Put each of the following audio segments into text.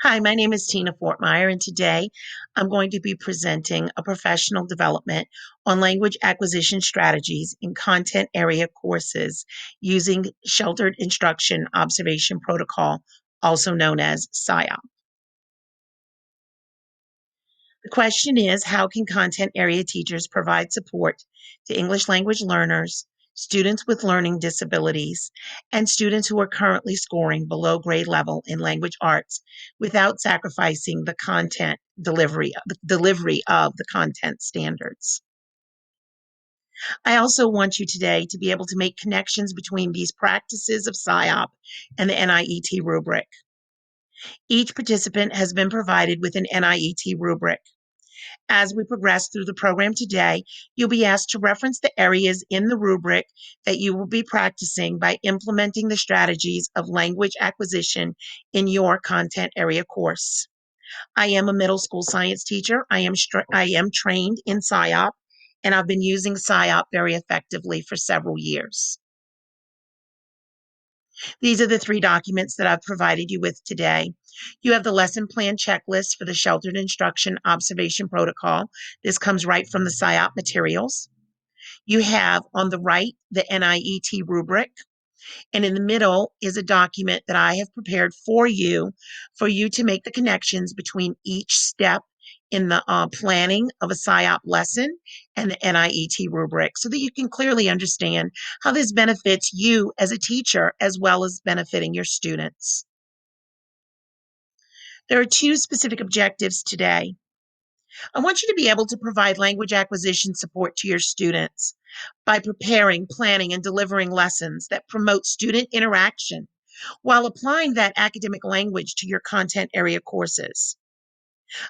Hi, my name is Tina Fortmeyer, and today I'm going to be presenting a professional development on language acquisition strategies in content area courses using Sheltered Instruction Observation Protocol, also known as SIOP. The question is, how can content area teachers provide support to English language learners, students with learning disabilities, and students who are currently scoring below grade level in language arts without sacrificing the delivery of the content standards? I also want you today to be able to make connections between these practices of SIOP and the NIET rubric. Each participant has been provided with an NIET rubric. As we progress through the program today, you'll be asked to reference the areas in the rubric that you will be practicing by implementing the strategies of language acquisition in your content area course. I am a middle school science teacher. I am trained in SIOP, and I've been using SIOP very effectively for several years. These are the three documents that I've provided you with today. You have the lesson plan checklist for the Sheltered Instruction Observation Protocol. This comes right from the SIOP materials. You have on the right the NIET rubric, and in the middle is a document that I have prepared for you to make the connections between each step in the planning of a SIOP lesson and the NIET rubric so that you can clearly understand how this benefits you as a teacher as well as benefiting your students. There are two specific objectives today. I want you to be able to provide language acquisition support to your students by preparing, planning, and delivering lessons that promote student interaction while applying that academic language to your content area courses.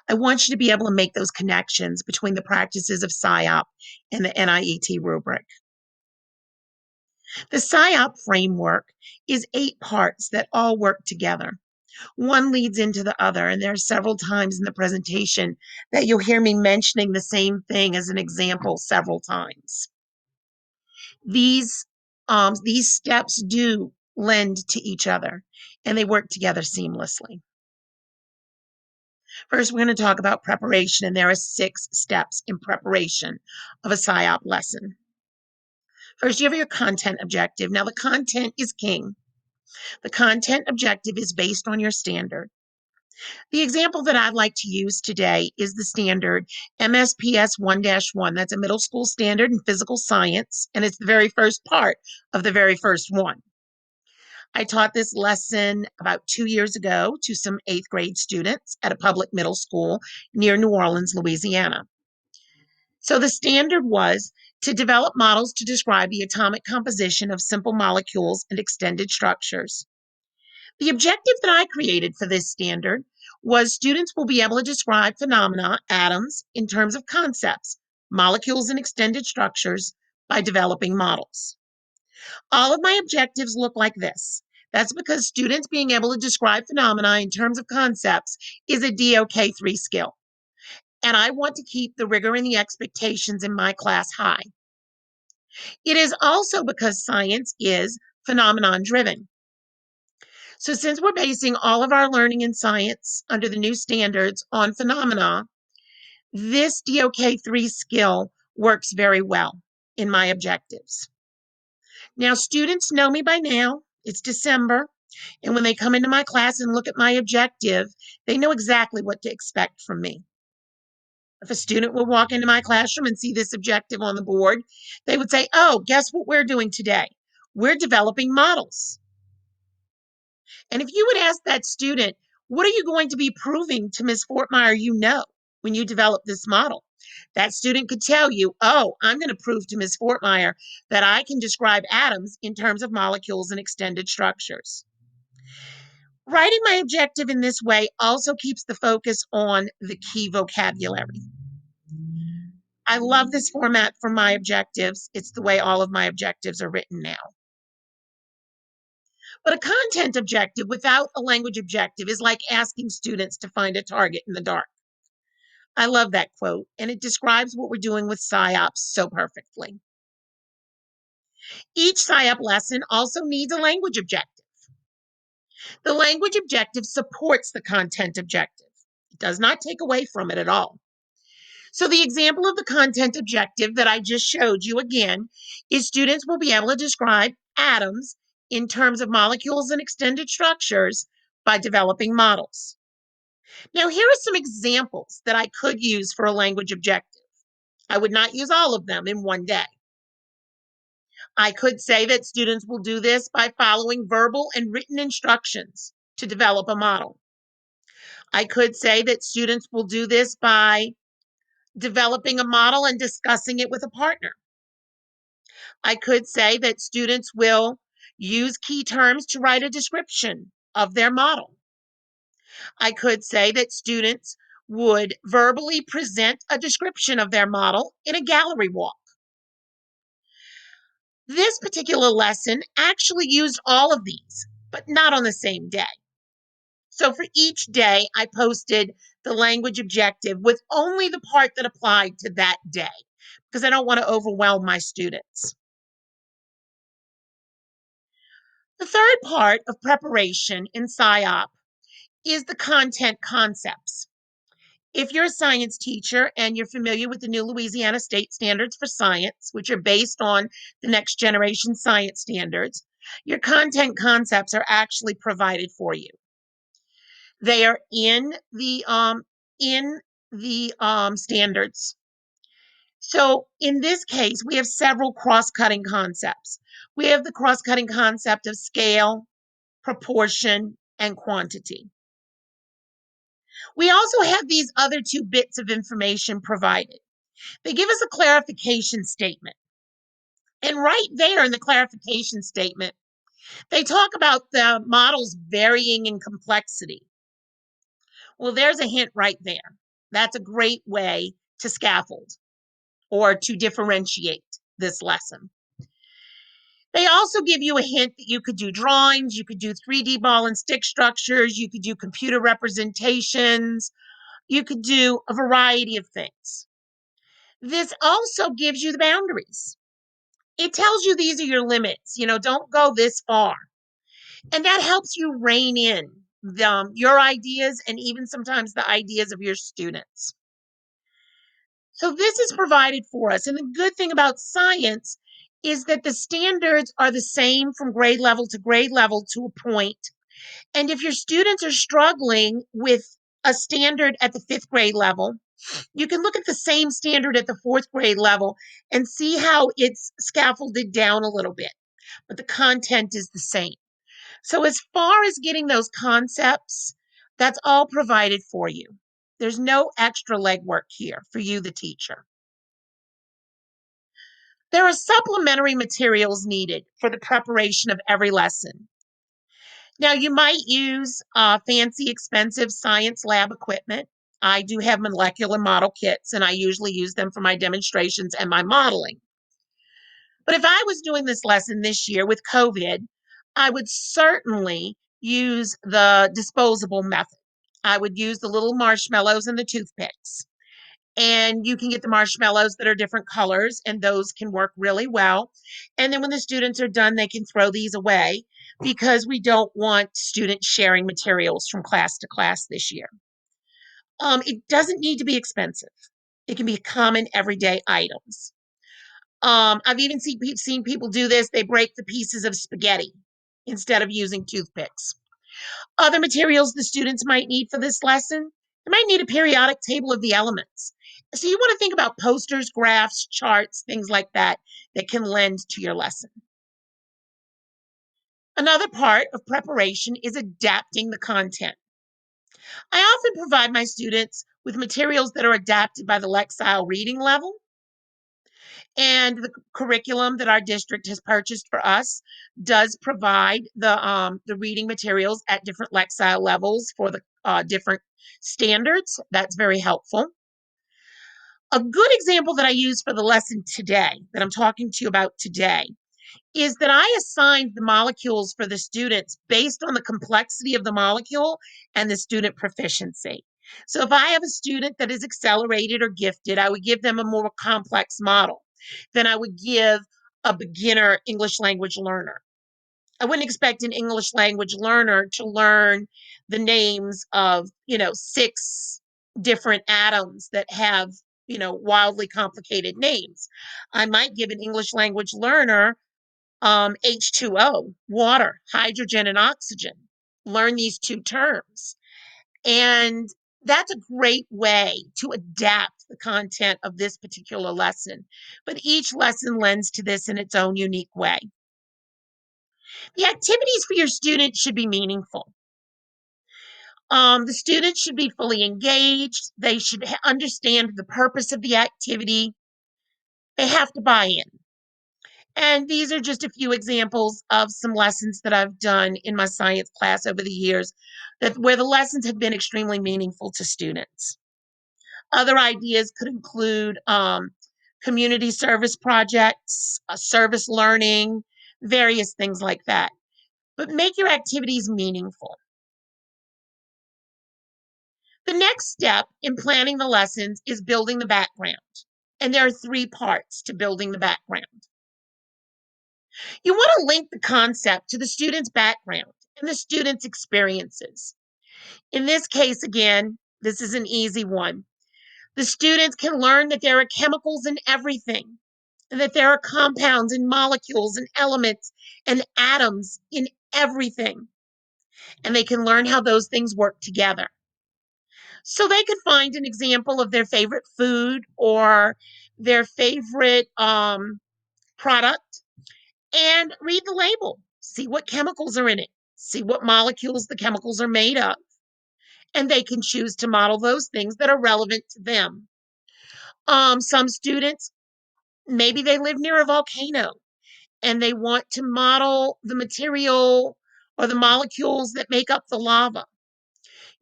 I want you to be able to make those connections between the practices of SIOP and the NIET rubric. The SIOP framework is 8 parts that all work together. One leads into the other, and there are several times in the presentation that you'll hear me mentioning the same thing as an example several times. These steps do lend to each other, and they work together seamlessly. First, we're going to talk about preparation, and there are 6 steps in preparation of a SIOP lesson. First, you have your content objective. Now, the content is king. The content objective is based on your standard. The example that I'd like to use today is the standard MSPS 1-1. That's a middle school standard in physical science, and it's the very first part of the very first one. I taught this lesson about 2 years ago to some 8th grade students at a public middle school near New Orleans, Louisiana. So the standard was to develop models to describe the atomic composition of simple molecules and extended structures. The objective that I created for this standard was students will be able to describe phenomena, atoms, in terms of concepts, molecules, and extended structures by developing models. All of my objectives look like this. That's because students being able to describe phenomena in terms of concepts is a DOK3 skill. And I want to keep the rigor and the expectations in my class high. It is also because science is phenomenon driven. So since we're basing all of our learning in science under the new standards on phenomena, this DOK3 skill works very well in my objectives. Now, students know me by now. It's December. And when they come into my class and look at my objective, they know exactly what to expect from me. If a student would walk into my classroom and see this objective on the board, they would say, oh, guess what we're doing today? We're developing models. And if you would ask that student, what are you going to be proving to Ms. Fortmeyer you know when you develop this model? That student could tell you, oh, I'm going to prove to Ms. Fortmeyer that I can describe atoms in terms of molecules and extended structures. Writing my objective in this way also keeps the focus on the key vocabulary. I love this format for my objectives. It's the way all of my objectives are written now. But a content objective without a language objective is like asking students to find a target in the dark. I love that quote, and it describes what we're doing with SIOPs so perfectly. Each SIOP lesson also needs a language objective. The language objective supports the content objective. It does not take away from it at all. So the example of the content objective that I just showed you again is students will be able to describe atoms in terms of molecules and extended structures by developing models. Now, here are some examples that I could use for a language objective. I would not use all of them in one day. I could say that students will do this by following verbal and written instructions to develop a model. I could say that students will do this by developing a model and discussing it with a partner. I could say that students will use key terms to write a description of their model. I could say that students would verbally present a description of their model in a gallery walk. This particular lesson actually used all of these, but not on the same day. So for each day, I posted the language objective with only the part that applied to that day because I don't want to overwhelm my students. The third part of preparation in SIOP is the content concepts. If you're a science teacher and you're familiar with the new Louisiana State Standards for Science, which are based on the next generation science standards, your content concepts are actually provided for you. They are in the standards. So in this case, we have several cross-cutting concepts. We have the cross-cutting concept of scale, proportion, and quantity. We also have these other two bits of information provided. They give us a clarification statement. And right there in the clarification statement, they talk about the models varying in complexity. Well, there's a hint right there. That's a great way to scaffold or to differentiate this lesson. They also give you a hint that you could do drawings, you could do 3D ball and stick structures, you could do computer representations, you could do a variety of things. This also gives you the boundaries. It tells you these are your limits. Don't go this far. And that helps you rein in your ideas and even sometimes the ideas of your students. So this is provided for us. And the good thing about science is that the standards are the same from grade level to a point. And if your students are struggling with a standard at the 5th grade level, you can look at the same standard at the 4th grade level and see how it's scaffolded down a little bit, but the content is the same. So as far as getting those concepts, that's all provided for you. There's no extra legwork here for you, the teacher. There are supplementary materials needed for the preparation of every lesson. Now, you might use fancy, expensive science lab equipment. I do have molecular model kits, and I usually use them for my demonstrations and my modeling. But if I was doing this lesson this year with COVID, I would certainly use the disposable method. I would use the little marshmallows and the toothpicks. And you can get the marshmallows that are different colors, and those can work really well. And then when the students are done, they can throw these away because we don't want students sharing materials from class to class this year. It doesn't need to be expensive. It can be common everyday items. I've even seen people do this. They break the pieces of spaghetti instead of using toothpicks. Other materials the students might need for this lesson, they might need a periodic table of the elements. So you want to think about posters, graphs, charts, things like that that can lend to your lesson. Another part of preparation is adapting the content. I often provide my students with materials that are adapted by the Lexile reading level. And the curriculum that our district has purchased for us does provide the reading materials at different Lexile levels for the different standards. That's very helpful. A good example that I use for the lesson today, that I'm talking to you about today, is that I assigned the molecules for the students based on the complexity of the molecule and the student proficiency. So if I have a student that is accelerated or gifted, I would give them a more complex model than I would give a beginner English language learner. I wouldn't expect an English language learner to learn the names of, 6 different atoms that have, wildly complicated names. I might give an English language learner H2O, water, hydrogen, and oxygen. Learn these 2 terms. And that's a great way to adapt the content of this particular lesson. But each lesson lends to this in its own unique way. The activities for your students should be meaningful. The students should be fully engaged. They should understand the purpose of the activity. They have to buy in. And these are just a few examples of some lessons that I've done in my science class over the years where the lessons have been extremely meaningful to students. Other ideas could include community service projects, service learning, various things like that. But make your activities meaningful. The next step in planning the lessons is building the background. And there are 3 parts to building the background. You want to link the concept to the student's background and the student's experiences. In this case, again, this is an easy one. The students can learn that there are chemicals in everything, and that there are compounds and molecules and elements and atoms in everything. And they can learn how those things work together. So they could find an example of their favorite food or their favorite product and read the label. See what chemicals are in it. See what molecules the chemicals are made of. And they can choose to model those things that are relevant to them. Some students, maybe they live near a volcano and they want to model the material or the molecules that make up the lava.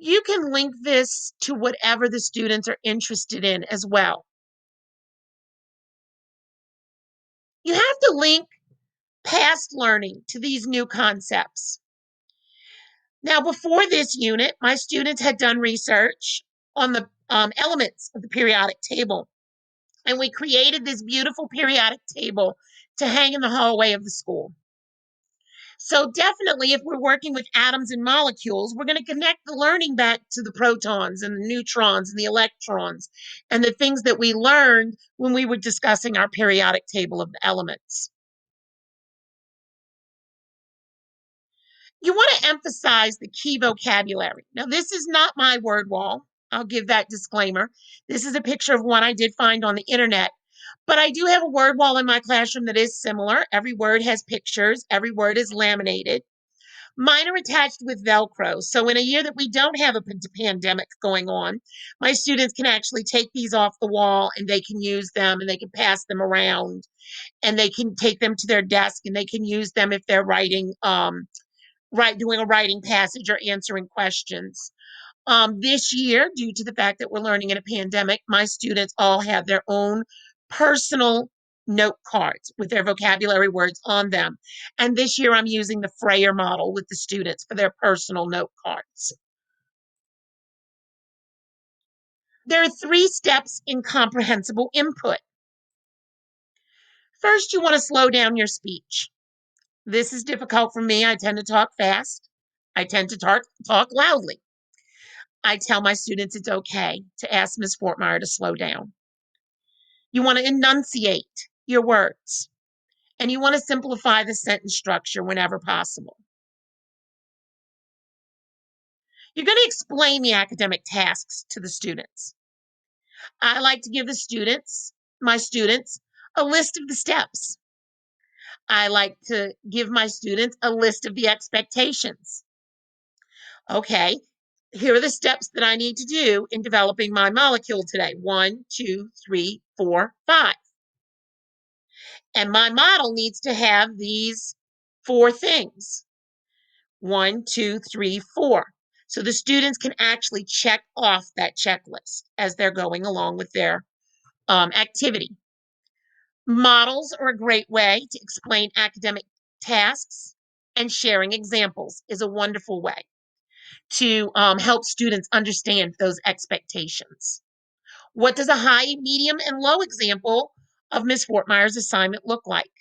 You can link this to whatever the students are interested in as well. You have to link past learning to these new concepts. Now, before this unit, my students had done research on the elements of the periodic table, and we created this beautiful periodic table to hang in the hallway of the school. So definitely, if we're working with atoms and molecules, we're going to connect the learning back to the protons and the neutrons and the electrons and the things that we learned when we were discussing our periodic table of the elements. You want to emphasize the key vocabulary. Now, this is not my word wall. I'll give that disclaimer. This is a picture of one I did find on the internet. But I do have a word wall in my classroom that is similar. Every word has pictures, every word is laminated. Mine are attached with Velcro. So in a year that we don't have a pandemic going on, my students can actually take these off the wall and they can use them and they can pass them around and they can take them to their desk and they can use them if they're writing, doing a writing passage or answering questions. This year, due to the fact that we're learning in a pandemic, my students all have their own personal note cards with their vocabulary words on them. And this year, I'm using the Frayer model with the students for their personal note cards. There are 3 steps in comprehensible input. First, you want to slow down your speech. This is difficult for me. I tend to talk fast. I tend to talk loudly. I tell my students it's okay to ask Ms. Fortmeyer to slow down. You want to enunciate your words, and you want to simplify the sentence structure whenever possible. You're going to explain the academic tasks to the students. I like to give my students, a list of the steps. I like to give my students a list of the expectations. Okay, here are the steps that I need to do in developing my molecule today. 1, 2, 3, 4, 5. And my model needs to have these 4 things. 1, 2, 3, 4. So the students can actually check off that checklist as they're going along with their activity. Models are a great way to explain academic tasks, and sharing examples is a wonderful way to help students understand those expectations. What does a high, medium, and low example of Ms. Fortmeyer's assignment look like?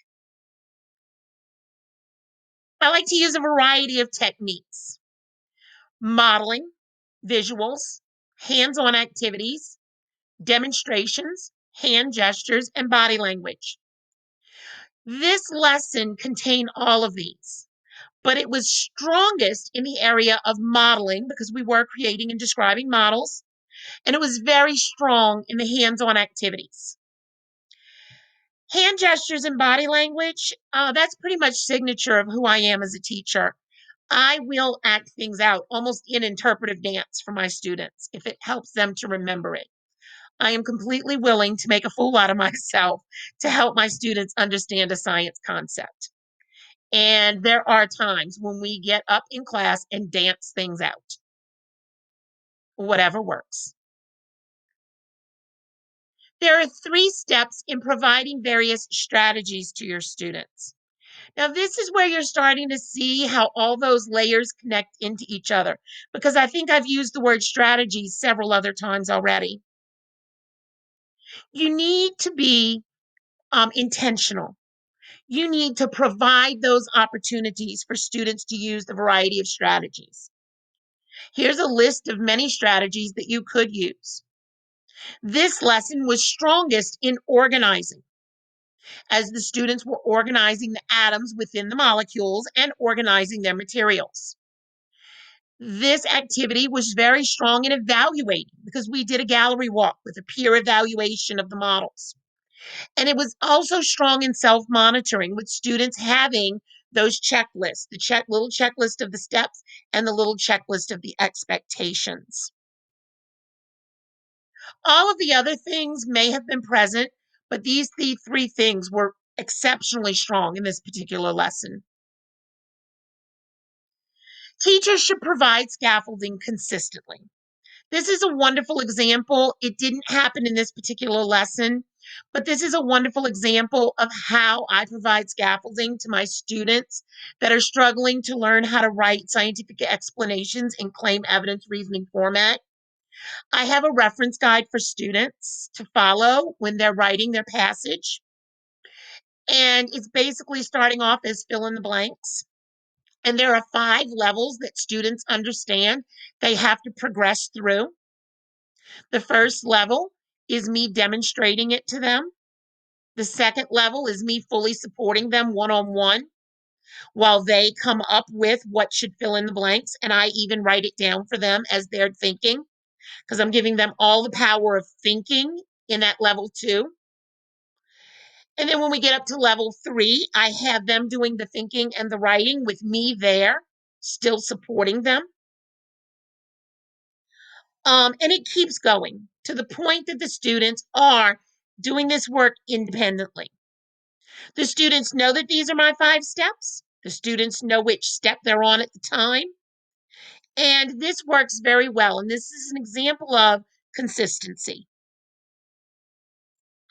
I like to use a variety of techniques: modeling, visuals, hands-on activities, demonstrations, hand gestures, and body language. This lesson contained all of these, but it was strongest in the area of modeling because we were creating and describing models, and it was very strong in the hands-on activities. Hand gestures and body language, that's pretty much signature of who I am as a teacher. I will act things out almost in interpretive dance for my students if it helps them to remember it. I am completely willing to make a fool out of myself to help my students understand a science concept. And there are times when we get up in class and dance things out, whatever works. There are 3 steps in providing various strategies to your students. Now, this is where you're starting to see how all those layers connect into each other, because I think I've used the word strategy several other times already. You need to be intentional. You need to provide those opportunities for students to use the variety of strategies. Here's a list of many strategies that you could use. This lesson was strongest in organizing, as the students were organizing the atoms within the molecules and organizing their materials. This activity was very strong in evaluating because we did a gallery walk with a peer evaluation of the models. And it was also strong in self-monitoring, with students having those checklists, the little checklist of the steps and the little checklist of the expectations. All of the other things may have been present, but these 3 things were exceptionally strong in this particular lesson. Teachers should provide scaffolding consistently. This is a wonderful example. It didn't happen in this particular lesson, but this is a wonderful example of how I provide scaffolding to my students that are struggling to learn how to write scientific explanations in claim evidence reasoning format. I have a reference guide for students to follow when they're writing their passage. And it's basically starting off as fill in the blanks. And there are 5 levels that students understand they have to progress through. The first level is me demonstrating it to them. The second level is me fully supporting them one-on-one while they come up with what should fill in the blanks. And I even write it down for them as they're thinking, because I'm giving them all the power of thinking in that level 2. And then when we get up to level 3, I have them doing the thinking and the writing with me there, still supporting them. And it keeps going to the point that the students are doing this work independently. The students know that these are my 5 steps. The students know which step they're on at the time. And this works very well. And this is an example of consistency.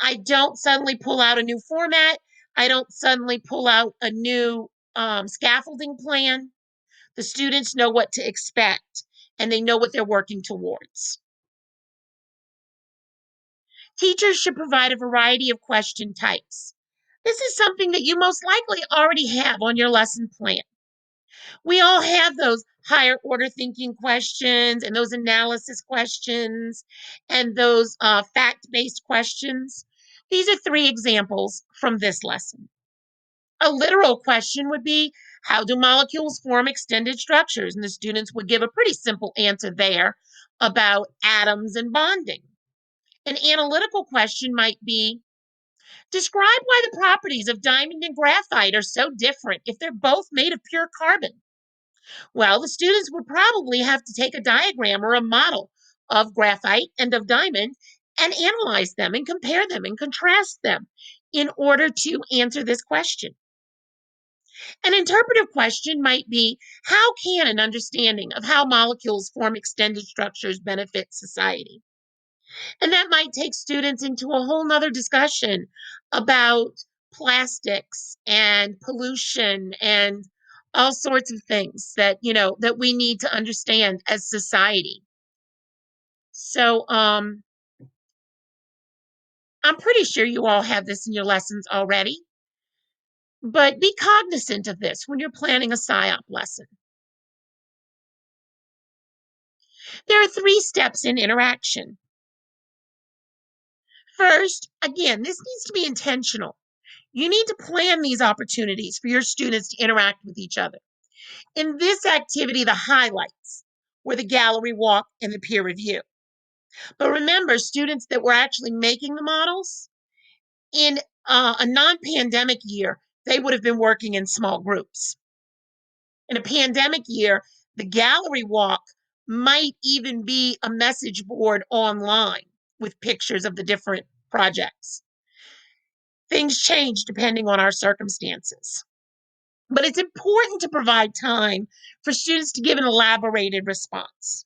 I don't suddenly pull out a new format. I don't suddenly pull out a new scaffolding plan. The students know what to expect and they know what they're working towards. Teachers should provide a variety of question types. This is something that you most likely already have on your lesson plan. We all have those higher order thinking questions and those analysis questions and those fact-based questions. These are 3 examples from this lesson. A literal question would be, how do molecules form extended structures? And the students would give a pretty simple answer there about atoms and bonding. An analytical question might be, describe why the properties of diamond and graphite are so different if they're both made of pure carbon. Well, the students would probably have to take a diagram or a model of graphite and of diamond and analyze them and compare them and contrast them in order to answer this question. An interpretive question might be, how can an understanding of how molecules form extended structures benefit society? And that might take students into a whole nother discussion about plastics and pollution and all sorts of things that, that we need to understand as society. So I'm pretty sure you all have this in your lessons already. But be cognizant of this when you're planning a PSYOP lesson. There are 3 steps in interaction. First, again, this needs to be intentional. You need to plan these opportunities for your students to interact with each other. In this activity, the highlights were the gallery walk and the peer review. But remember, students that were actually making the models, in a non-pandemic year, they would have been working in small groups. In a pandemic year, the gallery walk might even be a message board online with pictures of the different projects. Things change depending on our circumstances. But it's important to provide time for students to give an elaborated response.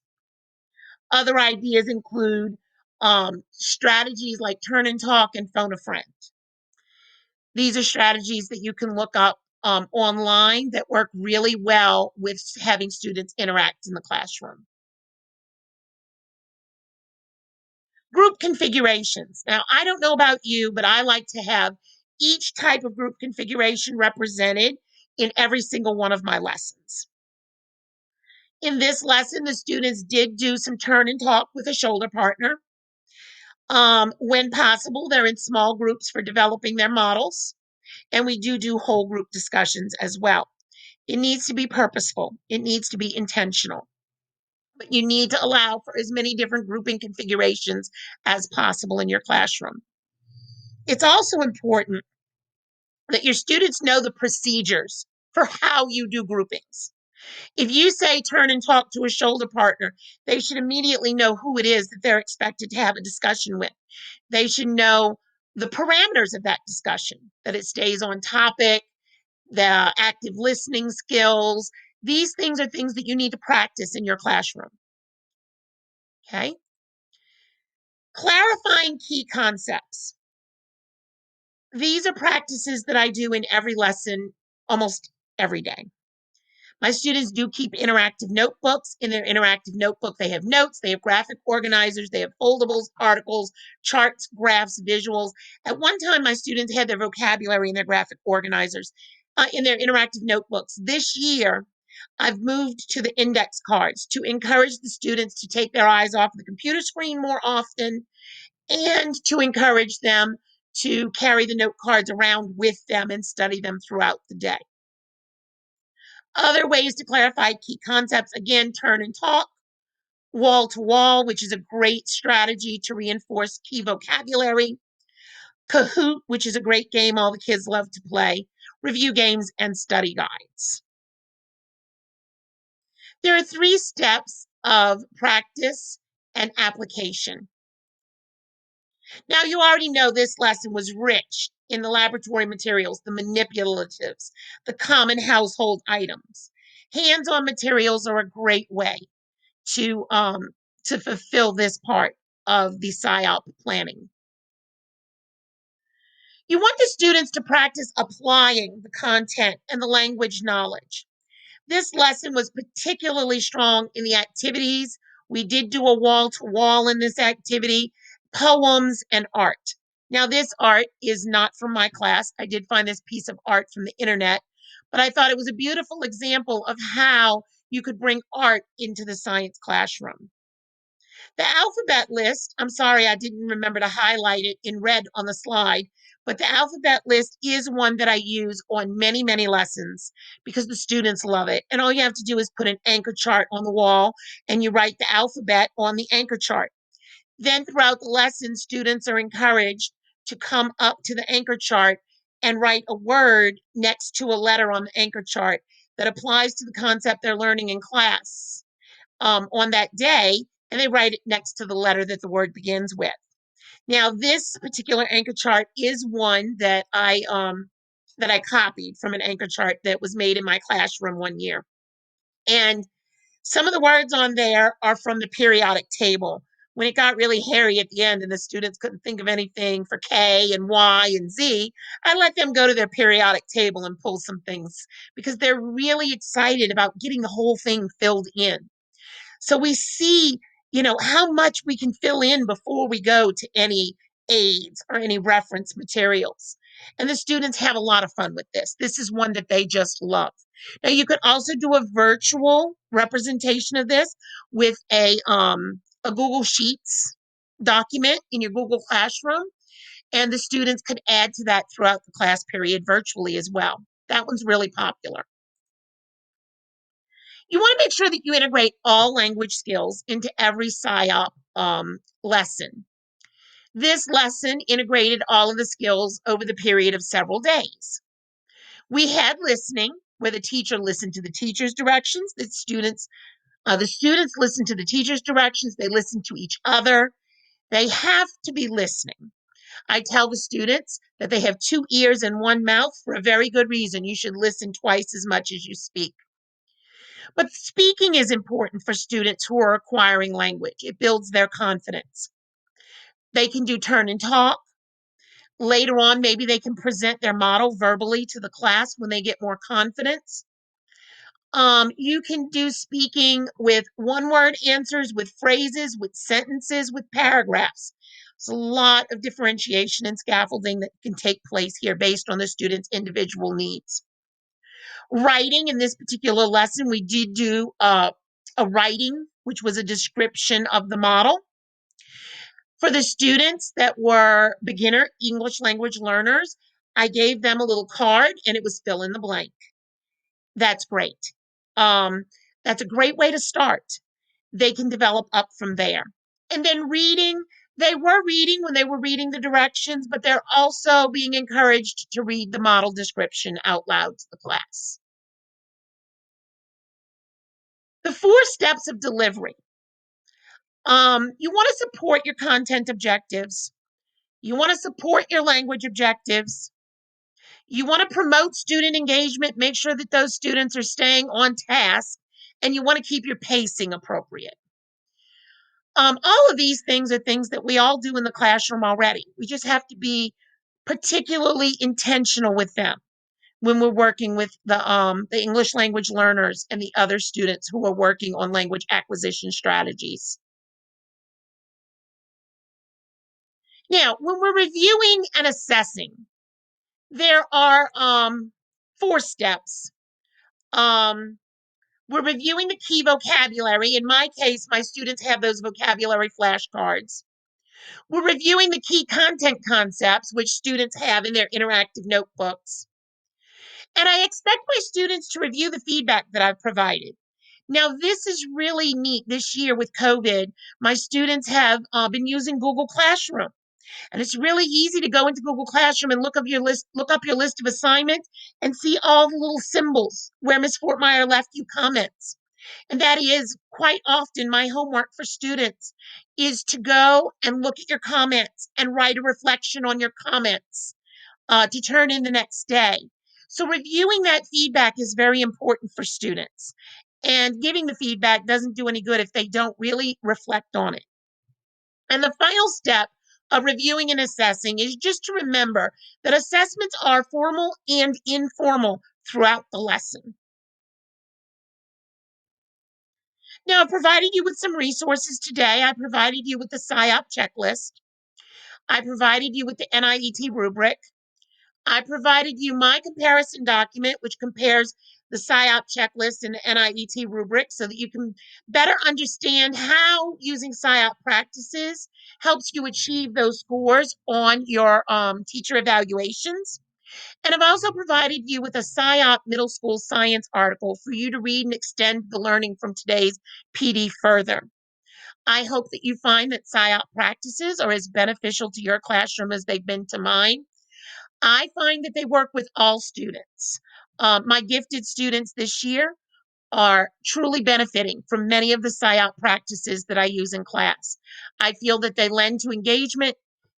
Other ideas include strategies like turn and talk and phone a friend. These are strategies that you can look up online that work really well with having students interact in the classroom. Group configurations. Now, I don't know about you, but I like to have each type of group configuration represented in every single one of my lessons. In this lesson, the students did do some turn and talk with a shoulder partner. When possible, they're in small groups for developing their models, and we do whole group discussions as well. It needs to be purposeful. It needs to be intentional. But you need to allow for as many different grouping configurations as possible in your classroom. It's also important that your students know the procedures for how you do groupings. If you say turn and talk to a shoulder partner, they should immediately know who it is that they're expected to have a discussion with. They should know the parameters of that discussion, that it stays on topic, the active listening skills. These things are things that you need to practice in your classroom. Okay? Clarifying key concepts. These are practices that I do in every lesson almost every day. My students do keep interactive notebooks. In their interactive notebook, they have notes, they have graphic organizers, they have foldables, articles, charts, graphs, visuals. At one time, my students had their vocabulary in their graphic organizers, in their interactive notebooks. This year, I've moved to the index cards to encourage the students to take their eyes off the computer screen more often and to encourage them to carry the note cards around with them and study them throughout the day. Other ways to clarify key concepts, again, turn and talk, wall to wall, which is a great strategy to reinforce key vocabulary, Kahoot, which is a great game all the kids love to play, review games, and study guides. There are 3 steps of practice and application. Now, you already know this lesson was rich in the laboratory materials, the manipulatives, the common household items. Hands-on materials are a great way to fulfill this part of the PSYOP planning. You want the students to practice applying the content and the language knowledge. This lesson was particularly strong in the activities. We did do a wall-to-wall in this activity, poems and art. Now, this art is not from my class. I did find this piece of art from the internet, but I thought it was a beautiful example of how you could bring art into the science classroom. The alphabet list, I'm sorry, I didn't remember to highlight it in red on the slide, but the alphabet list is one that I use on many, many lessons because the students love it. And all you have to do is put an anchor chart on the wall and you write the alphabet on the anchor chart. Then throughout the lesson, students are encouraged to come up to the anchor chart and write a word next to a letter on the anchor chart that applies to the concept they're learning in class on that day, and they write it next to the letter that the word begins with. Now, this particular anchor chart is one that I copied from an anchor chart that was made in my classroom one year. And some of the words on there are from the periodic table. When it got really hairy at the end and the students couldn't think of anything for K and Y and Z, I let them go to their periodic table and pull some things because they're really excited about getting the whole thing filled in. So we see, how much we can fill in before we go to any aids or any reference materials. And the students have a lot of fun with this. This is one that they just love. Now, you could also do a virtual representation of this with a Google Sheets document in your Google Classroom, and the students could add to that throughout the class period virtually as well. That one's really popular. You want to make sure that you integrate all language skills into every SIOP lesson. This lesson integrated all of the skills over the period of several days. We had listening, where the teacher listened to the teacher's directions. The students listened to the teacher's directions. They listened to each other. They have to be listening. I tell the students that they have 2 ears and 1 mouth for a very good reason. You should listen twice as much as you speak. But speaking is important for students who are acquiring language. It builds their confidence. They can do turn and talk. Later on, maybe they can present their model verbally to the class when they get more confidence. You can do speaking with one-word answers, with phrases, with sentences, with paragraphs. There's a lot of differentiation and scaffolding that can take place here based on the student's individual needs. Writing, in this particular lesson, we did do a writing, which was a description of the model. For the students that were beginner English language learners, I gave them a little card and it was fill in the blank. That's great. Um, that's a great way to start. They can develop up from there. And then reading, they were reading when they were reading the directions, but they're also being encouraged to read the model description out loud to the class. The 4 steps of delivery. You want to support your content objectives. You want to support your language objectives. You want to promote student engagement, make sure that those students are staying on task, and you want to keep your pacing appropriate. All of these things are things that we all do in the classroom already. We just have to be particularly intentional with them when we're working with the English language learners and the other students who are working on language acquisition strategies. Now, when we're reviewing and assessing, there are 4 steps. We're reviewing the key vocabulary. In my case, my students have those vocabulary flashcards. We're reviewing the key content concepts, which students have in their interactive notebooks. And I expect my students to review the feedback that I've provided. Now, this is really neat. This year with COVID, my students have been using Google Classroom. And it's really easy to go into Google Classroom and look up your list of assignments and see all the little symbols where Ms. Fortmeyer left you comments. And that is quite often my homework for students is to go and look at your comments and write a reflection on your comments to turn in the next day. So reviewing that feedback is very important for students. And giving the feedback doesn't do any good if they don't really reflect on it. And the final step of reviewing and assessing is just to remember that assessments are formal and informal throughout the lesson. Now, I provided you with some resources today. I provided you with the SIOP checklist. I provided you with the NIET rubric. I provided you my comparison document, which compares the SIOP checklist and the NIET rubric so that you can better understand how using SIOP practices helps you achieve those scores on your teacher evaluations. And I've also provided you with a SIOP middle school science article for you to read and extend the learning from today's PD further. I hope that you find that SIOP practices are as beneficial to your classroom as they've been to mine. I find that they work with all students. My gifted students this year are truly benefiting from many of the SIOP practices that I use in class. I feel that they lend to engagement,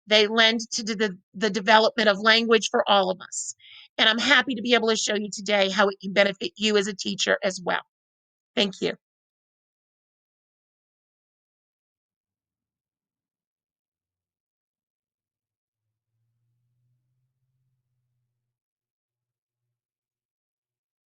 they lend to the development of language for all of us. And I'm happy to be able to show you today how it can benefit you as a teacher as well. Thank you.